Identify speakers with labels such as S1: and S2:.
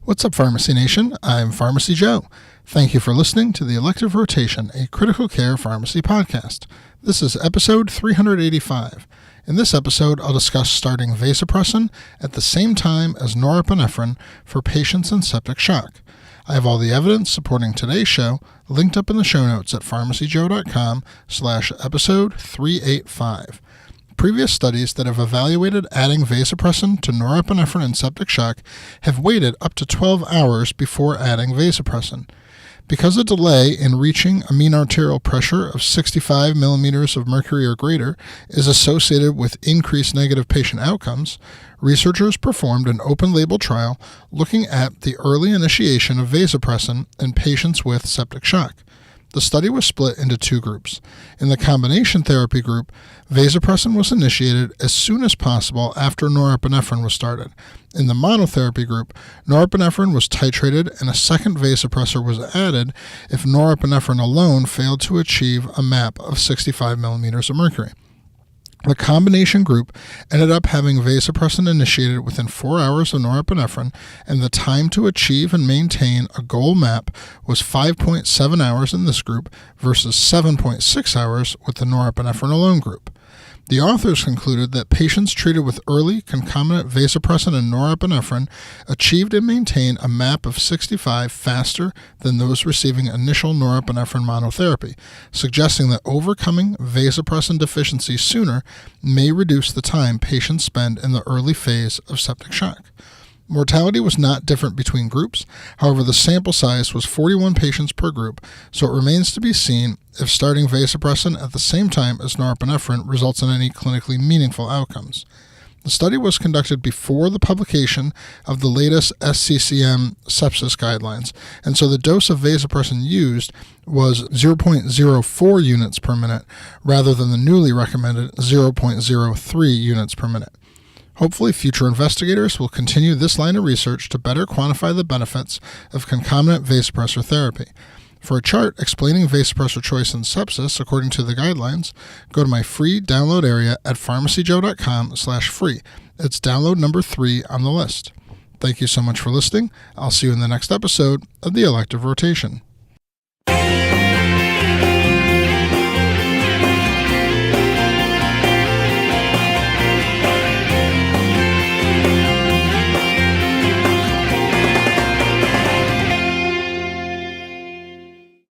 S1: What's up, Pharmacy Nation? I'm Pharmacy Joe. Thank you for listening to the Elective Rotation, a critical care pharmacy podcast. This is episode 385. In this episode, I'll discuss starting vasopressin at the same time as norepinephrine for patients in septic shock. I have all the evidence supporting today's show linked up in the show notes at pharmacyjoe.com/episode 385. Previous studies that have evaluated adding vasopressin to norepinephrine in septic shock have waited up to 12 hours before adding vasopressin. Because a delay in reaching a mean arterial pressure of 65 millimeters of mercury or greater is associated with increased negative patient outcomes, researchers performed an open-label trial looking at the early initiation of vasopressin in patients with septic shock. The study was split into two groups. In the combination therapy group, vasopressin was initiated as soon as possible after norepinephrine was started. In the monotherapy group, norepinephrine was titrated and a second vasopressor was added if norepinephrine alone failed to achieve a MAP of 65 millimeters of mercury. The combination group ended up having vasopressin initiated within 4 hours of norepinephrine, and the time to achieve and maintain a goal MAP was 5.7 hours in this group versus 7.6 hours with the norepinephrine alone group. The authors concluded that patients treated with early concomitant vasopressin and norepinephrine achieved and maintained a MAP of 65 faster than those receiving initial norepinephrine monotherapy, suggesting that overcoming vasopressin deficiency sooner may reduce the time patients spend in the early phase of septic shock. Mortality was not different between groups. However, the sample size was 41 patients per group, so it remains to be seen if starting vasopressin at the same time as norepinephrine results in any clinically meaningful outcomes. The study was conducted before the publication of the latest SCCM sepsis guidelines, and so the dose of vasopressin used was 0.04 units per minute rather than the newly recommended 0.03 units per minute. Hopefully, future investigators will continue this line of research to better quantify the benefits of concomitant vasopressor therapy. For a chart explaining vasopressor choice in sepsis according to the guidelines, go to my free download area at pharmacyjoe.com/free. It's download number 3 on the list. Thank you so much for listening. I'll see you in the next episode of the Elective Rotation.